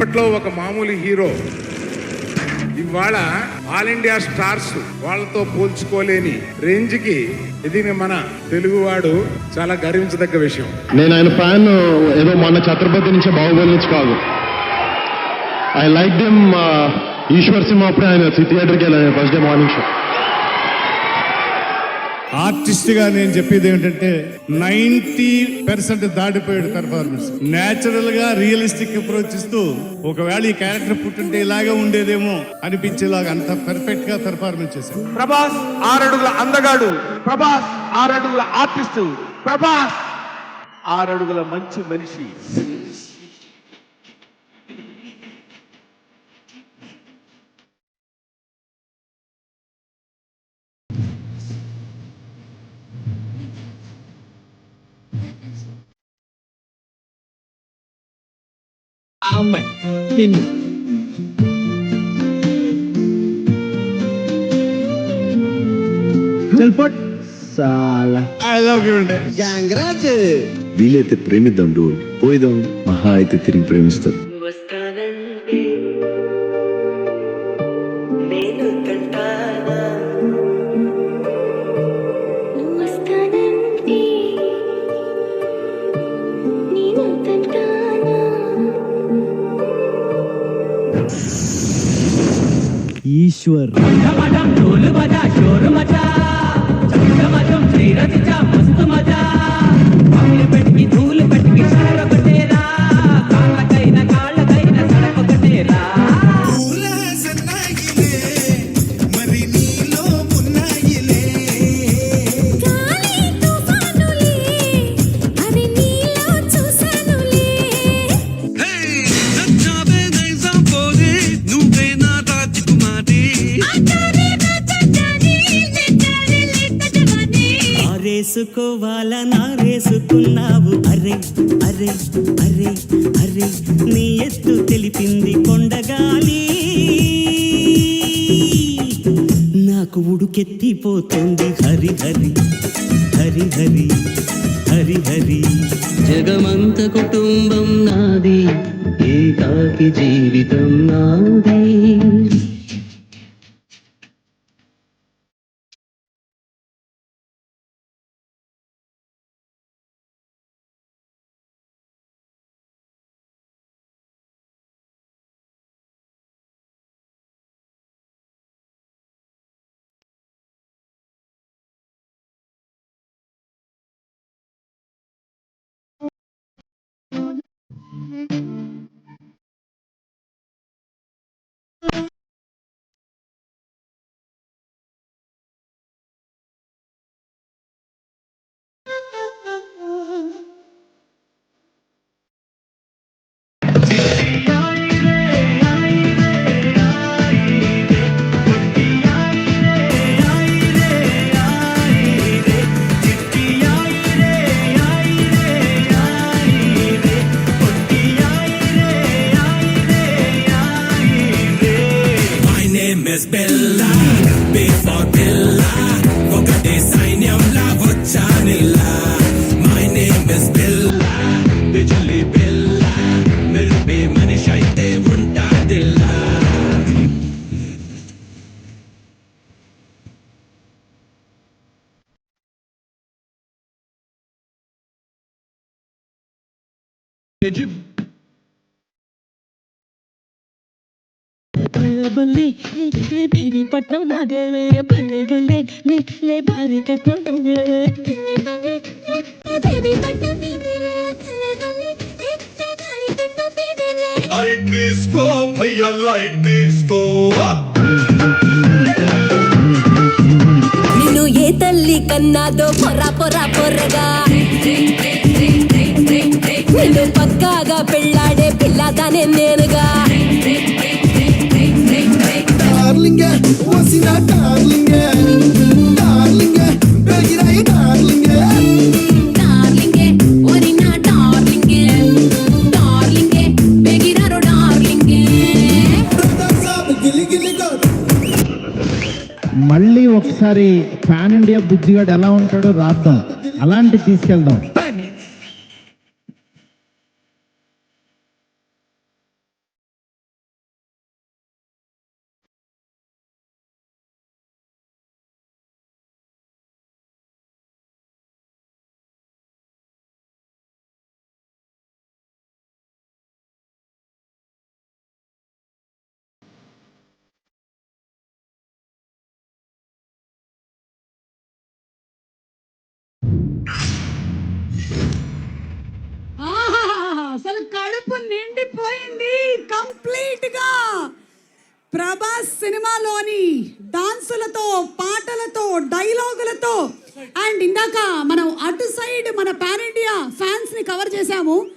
అప్పట్లో ఒక మామూలు హీరో ఇవాళ ఆల్ ఇండియా స్టార్స్ వాళ్ళతో పోల్చుకోలేని రేంజ్ కి ఇది మన తెలుగువాడు చాలా గర్వించదగ్గ విషయం. నేను ఆయన ఫ్యాన్ ఏదో మొన్న ఛత్రపతి నుంచి బాహుబలి నుంచి కాదు. I like them. ఈశ్వర్ సినిమా అప్పుడే ఆయన థియేటర్కి వెళ్ళాను ఫస్ట్ డే మార్నింగ్ షో. ఆర్టిస్ట్గా నేను చెప్పేది ఏమిటంటే 90% దాటిపోయాడు పెర్ఫార్మెన్స్. న్యాచురల్ గా రియలిస్టిక్ అప్రోచ్ ఇస్తూ ఒకవేళ ఈ క్యారెక్టర్ పుట్టుంటే ఇలాగే ఉండేదేమో అనిపించేలాగా అంత పర్ఫెక్ట్ గా పెర్ఫార్మెన్స్ చేశాడు. ప్రభాస్ 6 అడుగుల అందగాడు, ప్రభాస్ 6 అడుగుల ఆర్టిస్టు, ప్రభాస్ 6 అడుగుల మంచి మనిషి. అమ్మాయి నిన్ను చల్పట్ సాలా ఐ లవ్ యూ అండి. కాంగ్రాట్స్. వీలైతే ప్రేమిద్దాం డూ, పోయిదాం మహా అయితే తిరిగి ప్రేమిస్తారు. ఈశ్వర్ రేసుకోవాల నా రేసుకున్నావు అరే అరే అరే అరే నీ ఎత్తు తెలిపింది కొండగాలి, నాకు ఉడుకెత్తిపోతుంది హరి హరి హరి హరి హరి హరి. జగమంత కుటుంబం నాది, ఏకాకి జీవితం నాది. పట్నం భారీ నిన్ను ఏ తల్లి కన్నాదో పొర పొర పొరగా, నిన్ను పక్కాగా పెళ్ళాడే పిల్లదానే నేనుగా. మళ్ళీ ఒకసారి పాన్ ఇండియా బుజ్జిగాడు ఎలా ఉంటాడో రాద్దాం, అలాంటి తీసుకెళ్దాం. కడుపు నిండిపోయింది కంప్లీట్ గా. ప్రభాస్ సినిమాలోని డాన్సులతో, పాటలతో, డైలాగులతో, అండ్ ఇందాక మనం అటు సైడ్ మన పాన్ ఇండియా ఫ్యాన్స్ ని కవర్ చేశాము.